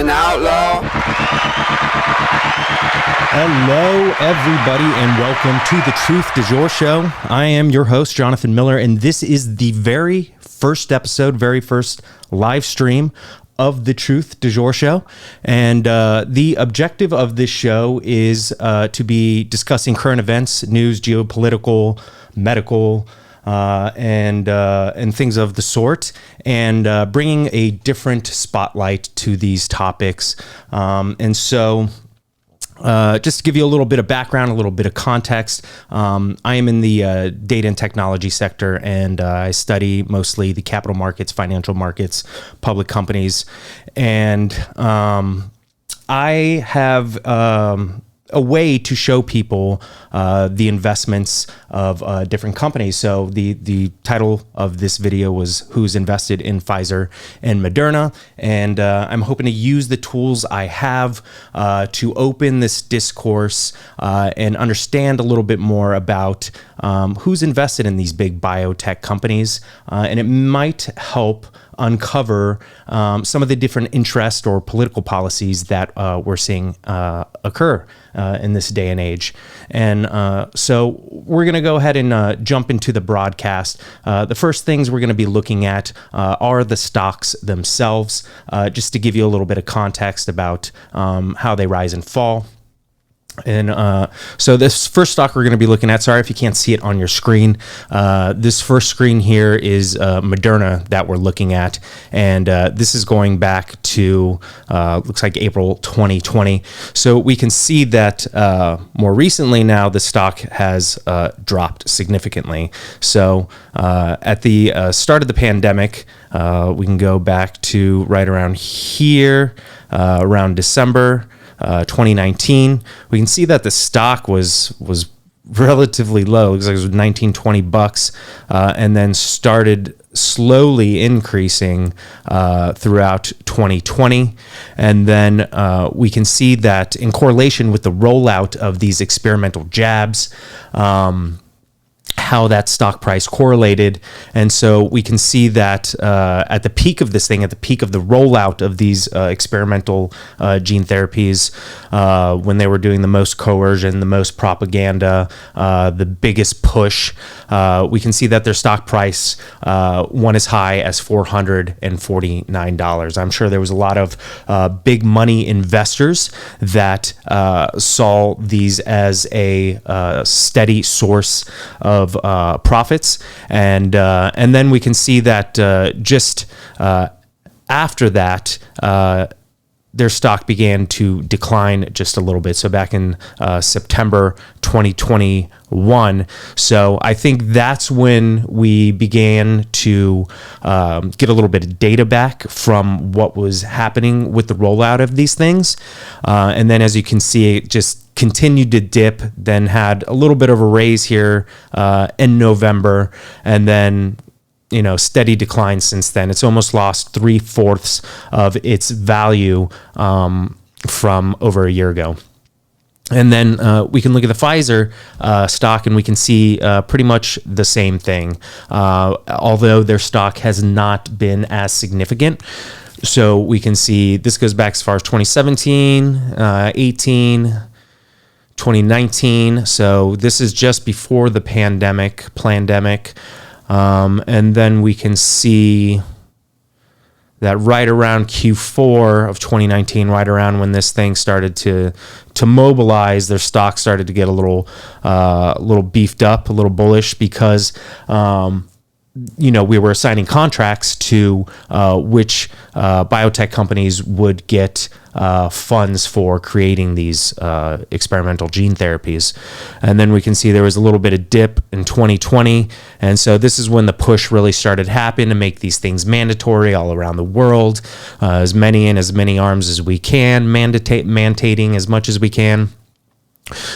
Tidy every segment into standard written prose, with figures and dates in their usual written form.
an outlaw. Hello, everybody, and welcome to the Truth Du Jour Show. I am your host, Jonathan Miller, and this is the very first episode, very first live stream of the Truth Du Jour Show. And the objective of this show is to be discussing current events, news, geopolitical, medical, and things of the sort, and bringing a different spotlight to these topics. And so just to give you a little bit of background, a little bit of context, I am in the data and technology sector, and I study mostly the capital markets, financial markets, public companies, and I have a way to show people the investments of different companies. So the title of this video was Who's Invested in Pfizer and Moderna, and I'm hoping to use the tools I have to open this discourse and understand a little bit more about who's invested in these big biotech companies, and it might help uncover some of the different interest or political policies that we're seeing occur in this day and age. And so we're going to go ahead and jump into the broadcast. The first things we're going to be looking at are the stocks themselves, just to give you a little bit of context about how they rise and fall. And so this first stock we're going to be looking at, sorry if you can't see it on your screen, this first screen here is Moderna that we're looking at, and this is going back to looks like April 2020. So we can see that more recently now the stock has dropped significantly. So at the start of the pandemic, we can go back to right around here, around December 2019, we can see that the stock was relatively low. It looks like it was 19, 20 bucks, and then started slowly increasing throughout 2020. And then we can see that in correlation with the rollout of these experimental jabs, how that stock price correlated. And so we can see that at the peak of this thing, at the peak of the rollout of these experimental gene therapies, when they were doing the most coercion, the most propaganda, the biggest push, we can see that their stock price went as high as $449. I'm sure there was a lot of big money investors that saw these as a steady source of profits, and then we can see that just after that, their stock began to decline just a little bit. So back in September 2021. So I think that's when we began to get a little bit of data back from what was happening with the rollout of these things. And then as you can see, it just continued to dip, then had a little bit of a raise here in November, and then steady decline since then. It's almost lost 3/4 of its value from over a year ago. And then we can look at the Pfizer stock, and we can see pretty much the same thing, although their stock has not been as significant. So we can see this goes back as far as 2017, 18, 2019. So this is just before the pandemic. And then we can see that right around Q4 of 2019, right around when this thing started to mobilize, their stock started to get a little beefed up, a little bullish, because we were assigning contracts to which biotech companies would get funds for creating these experimental gene therapies. And then we can see there was a little bit of dip in 2020. And so this is when the push really started happening to make these things mandatory all around the world, as many arms as we can, mandating as much as we can.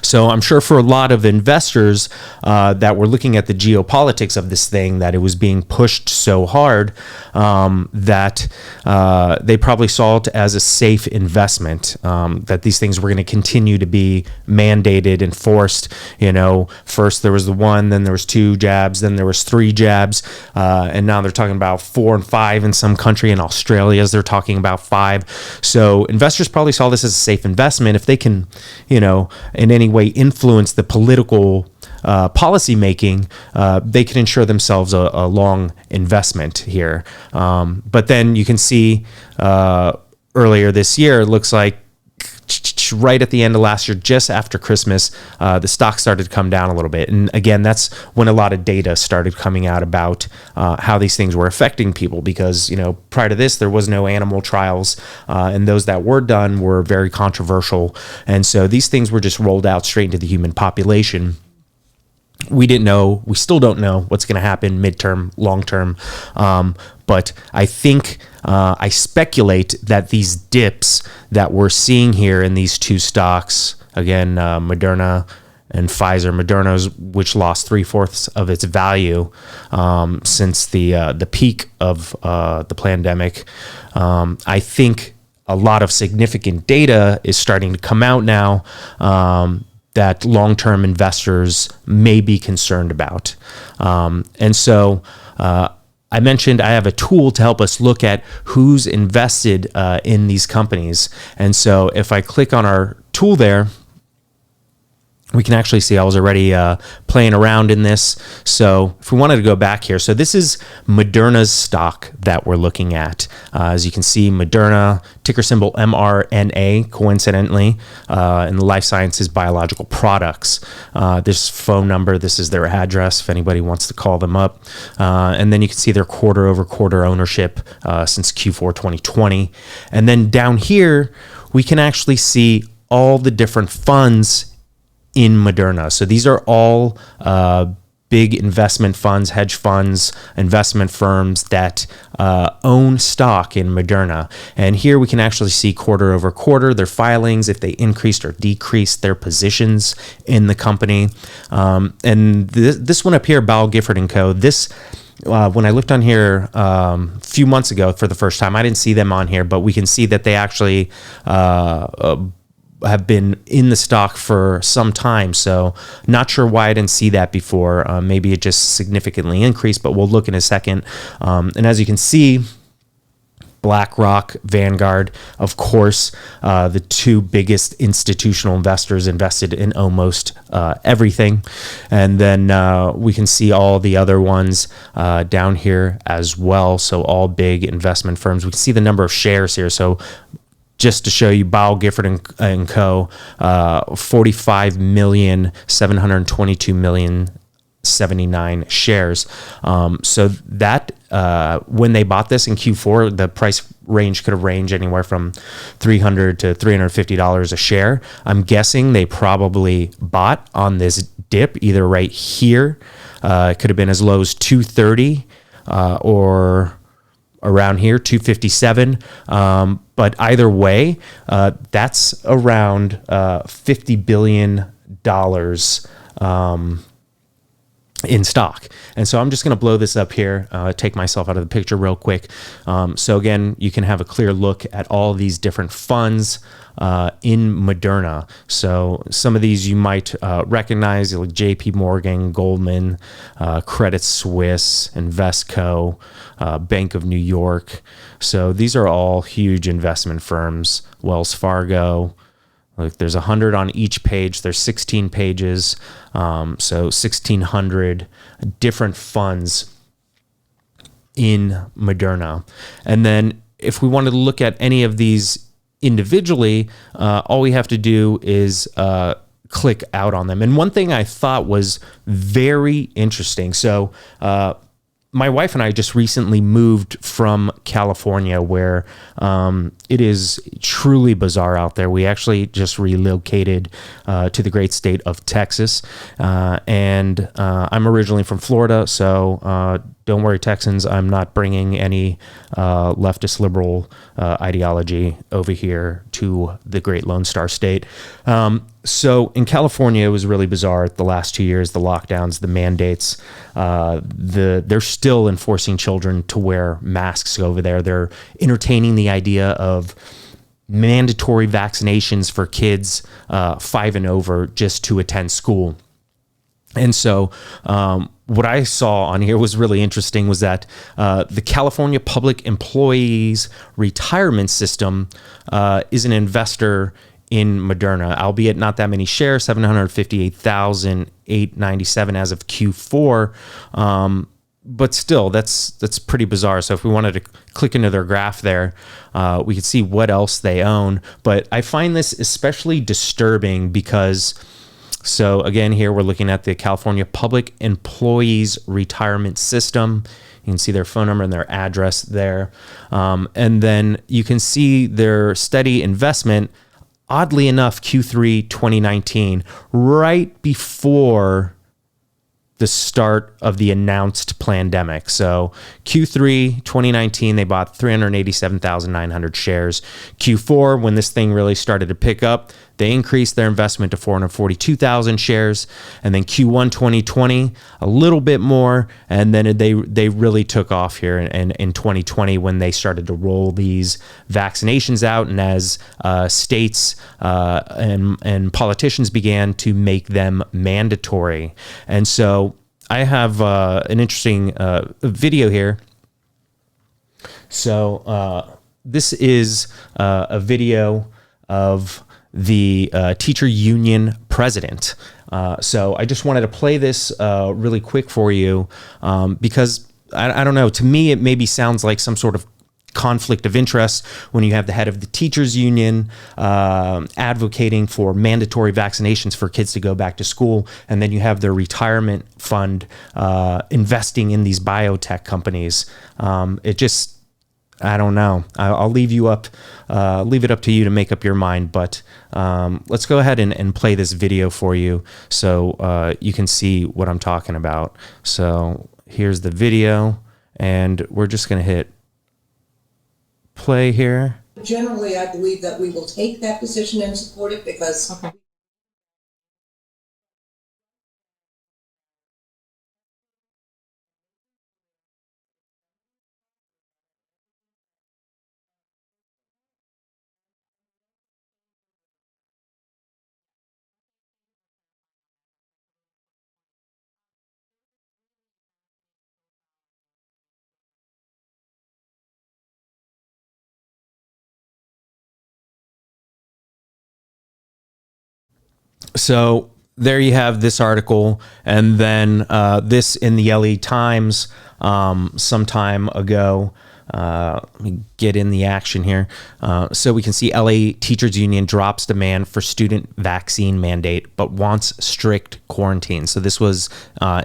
So I'm sure for a lot of investors that were looking at the geopolitics of this thing, that it was being pushed so hard, that they probably saw it as a safe investment, that these things were going to continue to be mandated, enforced. First there was the one, then there was 2 jabs, then there was 3 jabs, and now they're talking about 4 and 5 in some country. In Australia, they're talking about 5. So investors probably saw this as a safe investment. If they can, in any way influence the political policy making, they can ensure themselves a long investment here. But then you can see earlier this year, it looks like right at the end of last year, just after Christmas, the stock started to come down a little bit. And again, that's when a lot of data started coming out about how these things were affecting people, because, prior to this, there was no animal trials, and those that were done were very controversial. And so these things were just rolled out straight into the human population. We still don't know what's going to happen midterm, long term. But I think, I speculate that these dips that we're seeing here in these 2 stocks, again, Moderna and Pfizer, Moderna's, which lost 3/4 of its value since the peak of the pandemic. I think a lot of significant data is starting to come out now, that long-term investors may be concerned about. And so I mentioned I have a tool to help us look at who's invested in these companies. And so if I click on our tool there, we can actually see I was already playing around in this. So if we wanted to go back here, so this is Moderna's stock that we're looking at. As you can see, Moderna, ticker symbol mRNA, coincidentally, in the life sciences biological products. This phone number, this is their address if anybody wants to call them up. And then you can see their quarter-over-quarter ownership since Q4 2020. And then down here, we can actually see all the different funds in Moderna. So these are all big investment funds, hedge funds, investment firms that own stock in Moderna. And here we can actually see quarter over quarter their filings, if they increased or decreased their positions in the company. And this one up here, Bowell Gifford & Co., this when I looked on here a few months ago for the first time, I didn't see them on here, but we can see that they actually have been in the stock for some time. So not sure why I didn't see that before. Maybe it just significantly increased, but we'll look in a second. And as you can see, BlackRock, Vanguard, of course, the 2 biggest institutional investors invested in almost everything. And then we can see all the other ones down here as well. So all big investment firms. We can see the number of shares here. So just to show you, Bowell Gifford and Co., 45,722,079 shares. So that when they bought this in Q4, the price range could have ranged anywhere from $300 to $350 a share. I'm guessing they probably bought on this dip either right here. It could have been as low as 230 or around here, 257. But either way, that's around $50 billion in stock. And so I'm just going to blow this up here, take myself out of the picture real quick. So again, you can have a clear look at all these different funds in Moderna. So some of these you might recognize, like JP Morgan, Goldman, Credit Suisse, Invesco, Bank of New York. So these are all huge investment firms. Wells Fargo. Like there's 100 on each page. There's 16 pages. So 1,600 different funds in Moderna. And then if we wanted to look at any of these individually, all we have to do is click out on them. And one thing I thought was very interesting. So my wife and I just recently moved from California, where it is truly bizarre out there. We actually just relocated to the great state of Texas. And I'm originally from Florida, so don't worry, Texans, I'm not bringing any leftist liberal ideology over here to the great Lone Star State. So in California, it was really bizarre the last 2 years, the lockdowns, the mandates. They're still enforcing children to wear masks over there. They're entertaining the idea of mandatory vaccinations for kids 5 and over just to attend school. And so what I saw on here was really interesting was that the California Public Employees Retirement System is an investor in Moderna, albeit not that many shares, 758,897 as of Q4. But still, that's pretty bizarre. So if we wanted to click into their graph there, we could see what else they own. But I find this especially disturbing because, so again, here we're looking at the California Public Employees Retirement System. You can see their phone number and their address there. And then you can see their steady investment, oddly enough, Q3 2019, right before the start of the announced pandemic. So Q3 2019, they bought 387,900 shares. Q4, when this thing really started to pick up, they increased their investment to 442,000 shares. And then Q1 2020, a little bit more. And then they really took off here in 2020 when they started to roll these vaccinations out. And as states and politicians began to make them mandatory. And so I have an interesting video here. So this is a video of the teacher union president. So I just wanted to play this really quick for you because I don't know, to me it maybe sounds like some sort of conflict of interest when you have the head of the teachers union advocating for mandatory vaccinations for kids to go back to school, and then you have their retirement fund investing in these biotech companies. It just, I don't know. I'll leave it up to you to make up your mind. But let's go ahead and play this video for you so you can see what I'm talking about. So here's the video, and we're just going to hit play here. Generally, I believe that we will take that position and support it because So there you have this article, and then this in the LA Times some time ago. Let me get in the action here. So we can see LA Teachers Union drops demand for student vaccine mandate, but wants strict quarantine. So this was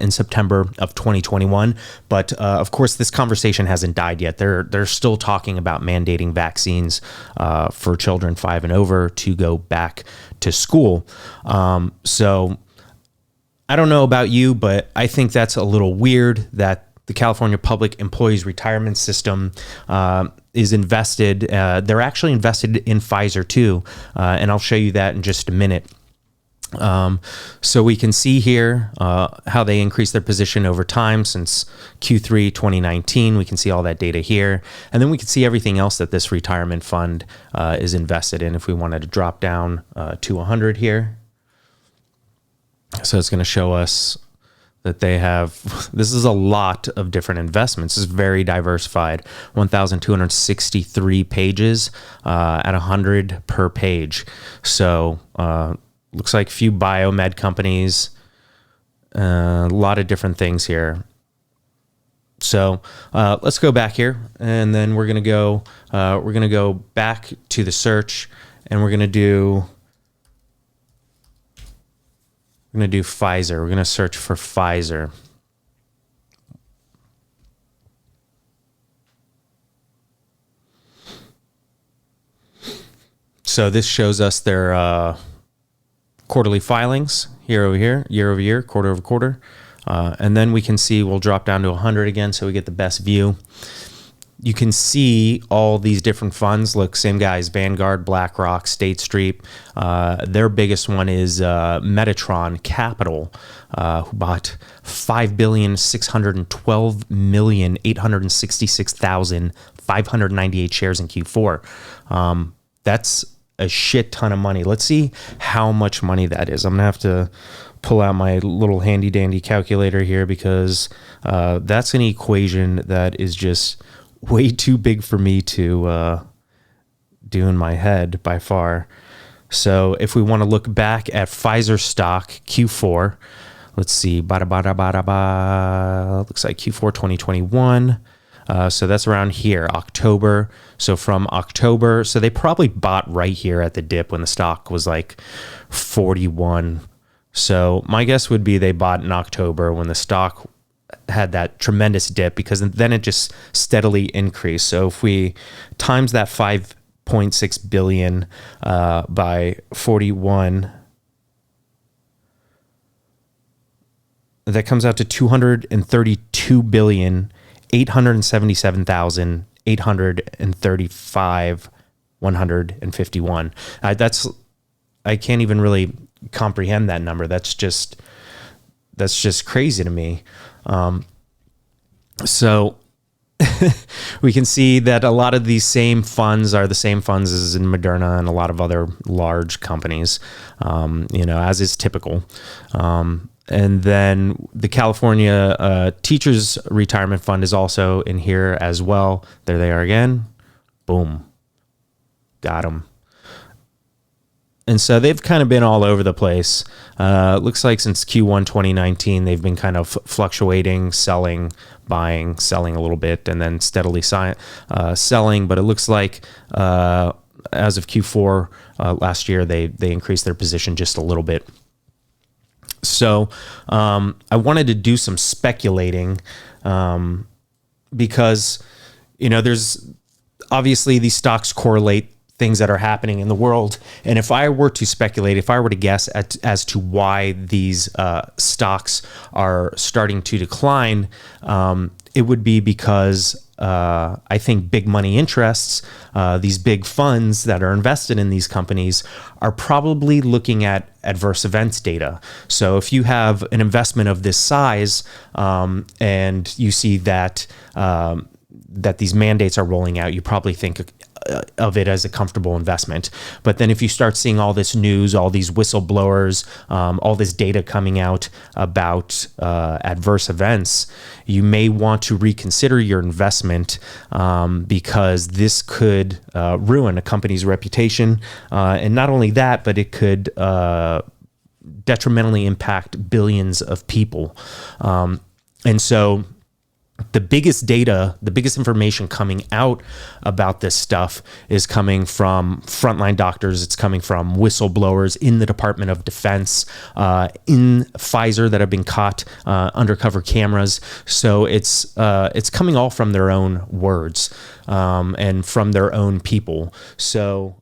in September of 2021. But of course, this conversation hasn't died yet. They're still talking about mandating vaccines for children 5 and over to go back to school. So I don't know about you, but I think that's a little weird that the California Public Employees Retirement System is invested. They're actually invested in Pfizer too, and I'll show you that in just a minute. So we can see here how they increased their position over time since Q3 2019. We can see all that data here. And then we can see everything else that this retirement fund is invested in if we wanted to drop down to 100 here. So it's going to show us that they have, this is a lot of different investments. It's very diversified, 1,263 pages at 100 per page. So looks like a few biomed companies, a lot of different things here. So let's go back here, and then we're gonna go back to the search, and we're gonna do Pfizer. We're gonna search for Pfizer. So this shows us their quarterly filings year over year, quarter over quarter. And then we can see, we'll drop down to 100 again so we get the best view. You can see all these different funds. Look, same guys, Vanguard, BlackRock, State Street. Their biggest one is Metatron Capital, who bought 5,612,866,598 shares in Q4. That's a shit ton of money. Let's see how much money that is. I'm going to have to pull out my little handy dandy calculator here because that's an equation that is just way too big for me to do in my head by far. So if we want to look back at Pfizer stock Q4, let's see, looks like Q4 2021. So that's around here, October. So from October, so they probably bought right here at the dip when the stock was like 41. So my guess would be they bought in October when the stock had that tremendous dip, because then it just steadily increased. So if we times that 5.6 billion by 41, that comes out to 232,877,835,151. I can't even really comprehend that number. That's just crazy to me. So we can see that a lot of these same funds are the same funds as in Moderna and a lot of other large companies, as is typical. And then the California Teachers Retirement Fund is also in here as well. There they are again. Boom. Got them. And so they've kind of been all over the place. Looks like since Q1 2019, they've been kind of fluctuating, selling, buying, selling a little bit, and then steadily selling. But it looks like as of Q4 last year, they increased their position just a little bit. So I wanted to do some speculating because, there's obviously these stocks correlate things that are happening in the world. And if I were to speculate, if I were to guess as to why these stocks are starting to decline, it would be because I think big money interests, these big funds that are invested in these companies, are probably looking at adverse events data. So if you have an investment of this size and you see that these mandates are rolling out, you probably think of it as a comfortable investment. But then if you start seeing all this news, all these whistleblowers, all this data coming out about adverse events, you may want to reconsider your investment because this could ruin a company's reputation. And not only that, but it could detrimentally impact billions of people. And so the biggest data, the biggest information coming out about this stuff is coming from frontline doctors. It's coming from whistleblowers in the Department of Defense, in Pfizer that have been caught undercover cameras. So it's coming all from their own words and from their own people. So